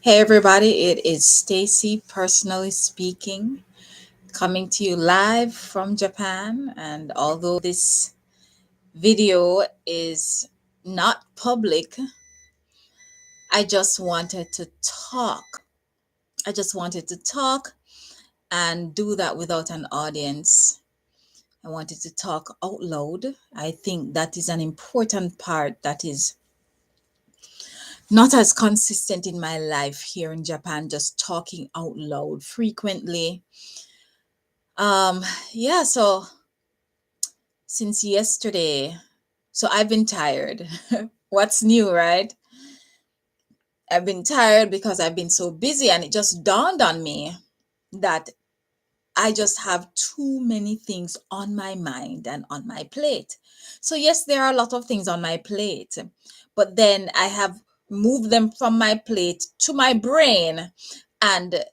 Hey everybody, it is Stacy, personally speaking, coming to you live from Japan. And although this video is not public, I just wanted to talk. I just wanted to talk and do that without an audience. I wanted to talk out loud. I think that is an important part that is not as consistent in my life here in Japan, just talking out loud frequently. Um, yeah, so since yesterday, so I've been tired. What's new, right? I've been tired because I've been so busy, and it just dawned on me that I just have too many things on my mind and on my plate. So, yes, there are a lot of things on my plate, but then I have moved them from my plate to my brain, and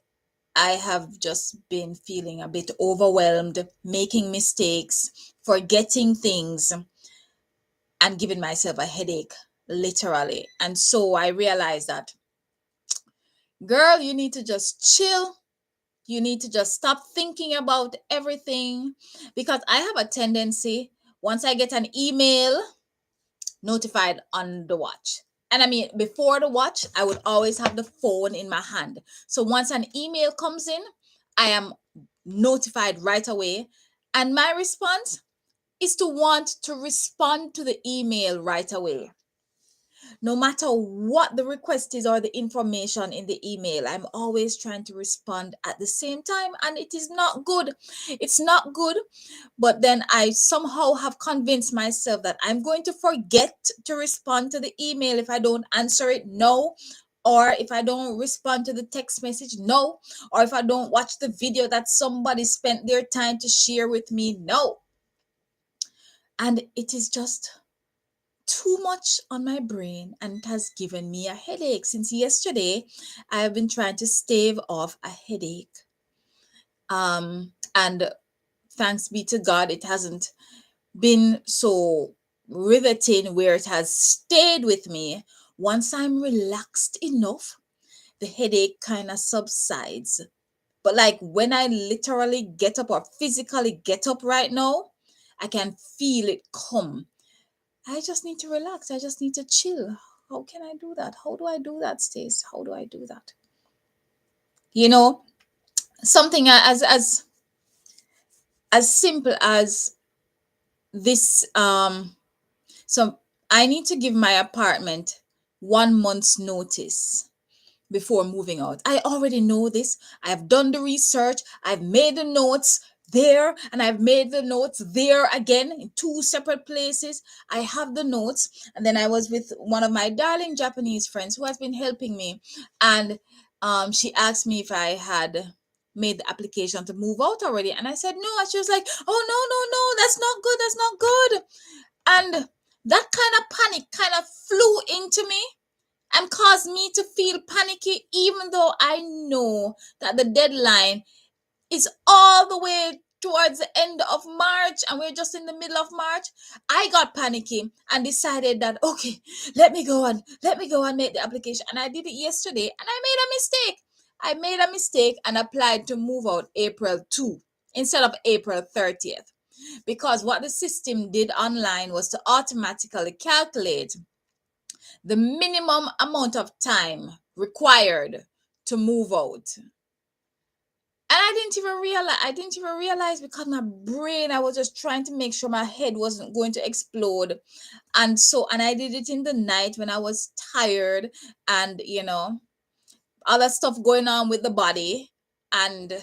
I have just been feeling a bit overwhelmed, making mistakes, forgetting things, and giving myself a headache, literally. And so I realized that, girl, you need to just chill. You need to just stop thinking about everything because I have a tendency, once I get an email, notified on the watch. And I mean, before the watch, I would always have the phone in my hand. So once an email comes in, I am notified right away. And my response is to want to respond to the email right away. No matter what the request is or the information in the email, I'm always trying to respond at the same time. And it is not good. It's not good. But then I somehow have convinced myself that I'm going to forget to respond to the email if I don't answer it. No. Or if I don't respond to the text message, no. Or if I don't watch the video that somebody spent their time to share with me, no. And it is just too much on my brain, and it has given me a headache. Since yesterday, I have been trying to stave off a headache. And thanks be to God, it hasn't been so riveting where it has stayed with me. Once I'm relaxed enough, the headache kind of subsides. But like when I literally get up or physically get up right now, I can feel it come. I just need to relax. I just need to chill. How can I do that? How do I do that, Stace? How do I do that? You know, something as simple as this. So I need to give my apartment 1 month's notice before moving out. I already know this. I've done the research. I've made the notes there, and I've made the notes there again in two separate places. I have the notes. And then I was with one of my darling Japanese friends who has been helping me. And she asked me if I had made the application to move out already. And I said no. And she was like, oh, no, no, no, that's not good. That's not good. And that kind of panic kind of flew into me and caused me to feel panicky, even though I know that the deadline is all the way towards the end of March and we're just in the middle of March. I got panicky and decided that, okay, let me go and make the application. And I did it yesterday and I made a mistake. I made a mistake and applied to move out April 2 instead of April 30th. Because what the system did online was to automatically calculate the minimum amount of time required to move out. And I didn't even realize because my brain, I was just trying to make sure my head wasn't going to explode. And I did it in the night when I was tired, and all that stuff going on with the body. And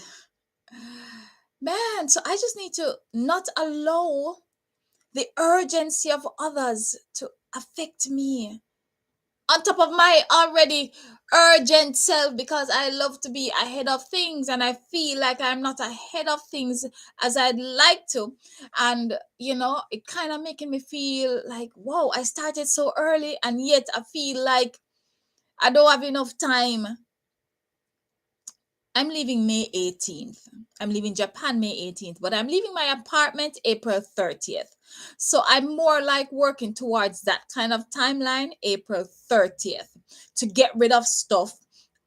man, so I just need to not allow the urgency of others to affect me on top of my already urgent self, because I love to be ahead of things and I feel like I'm not ahead of things as I'd like to. And it kind of making me feel like, wow, I started so early and yet I feel like I don't have enough time. I'm leaving May 18th. I'm leaving Japan May 18th, but I'm leaving my apartment April 30th. So I'm more like working towards that kind of timeline, April 30th, to get rid of stuff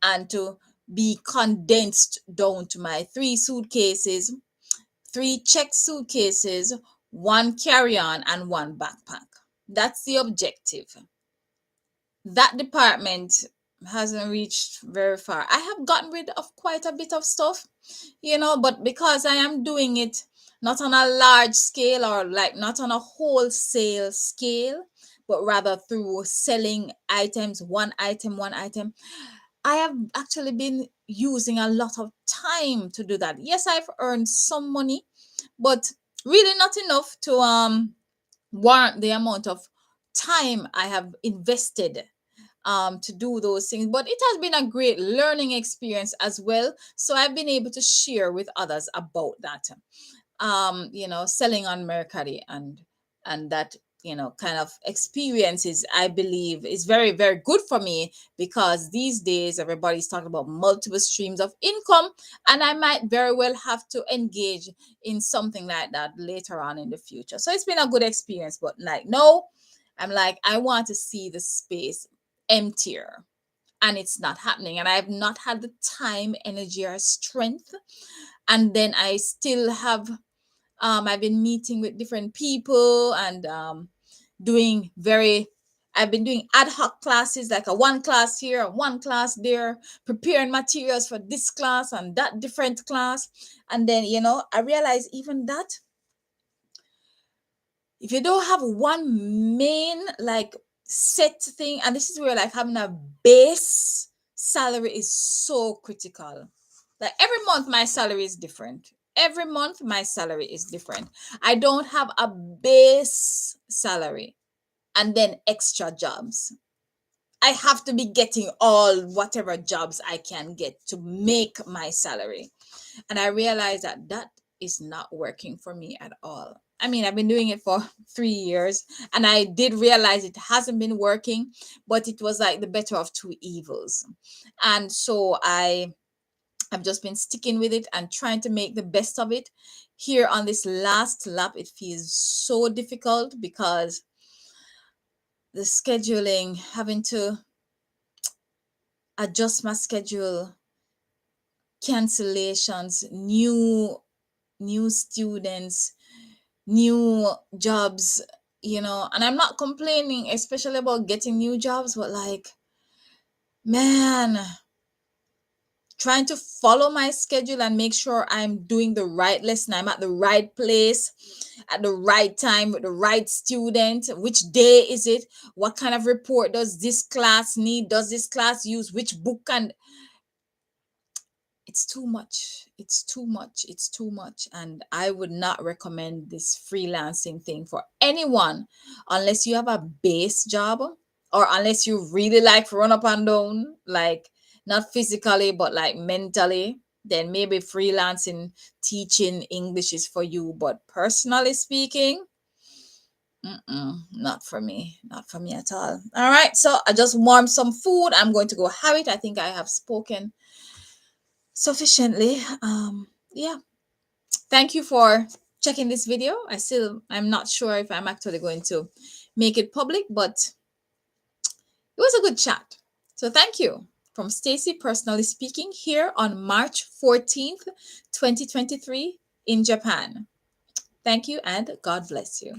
and to be condensed down to my three suitcases, three checked suitcases, one carry-on, and one backpack. That's the objective. That department hasn't reached very far. I have gotten rid of quite a bit of stuff, but because I am doing it not on a large scale, or like not on a wholesale scale, but rather through selling items, one item, I have actually been using a lot of time to do that. Yes, I've earned some money, but really not enough to warrant the amount of time I have invested to do those things. But it has been a great learning experience as well. So I've been able to share with others about that. Selling on Mercari, and that kind of experiences, I believe, is very, very good for me, because these days everybody's talking about multiple streams of income, and I might very well have to engage in something like that later on in the future. So it's been a good experience, but like, no, I'm like, I want to see the space emptier, and it's not happening, and I have not had the time, energy, or strength. And then I still have I've been meeting with different people, and I've been doing ad hoc classes, like a one class here, one class there, preparing materials for this class and that different class. And then, I realize even that if you don't have one main, like, set thing, and this is where, like, having a base salary is so critical. Like, every month my salary is different. Every month my salary is different. I don't have a base salary and then extra jobs. I have to be getting all whatever jobs I can get to make my salary. And I realized that that is not working for me at all. I mean, I've been doing it for 3 years, and I did realize it hasn't been working, but it was like the better of two evils. And so I've just been sticking with it and trying to make the best of it. Here on this last lap, it feels so difficult because the scheduling, having to adjust my schedule, cancellations, new students, new jobs, and I'm not complaining, especially about getting new jobs, but like, man, trying to follow my schedule and make sure I'm doing the right lesson, I'm at the right place at the right time with the right student. Which day is it? What kind of report does this class need? Does this class use which book? And it's too much. It's too much. It's too much. And I would not recommend this freelancing thing for anyone unless you have a base job, or unless you really like run up and down, like not physically, but like mentally. Then maybe freelancing, teaching English is for you. But personally speaking, not for me. Not for me at all. All right. So I just warmed some food. I'm going to go have it. I think I have spoken sufficiently. Yeah, thank you for checking this video. I'm not sure if I'm actually going to make it public, but it was a good chat. So thank you. From Stacy, Personally Speaking, here on March 14th, 2023 in Japan. Thank you, and God bless you.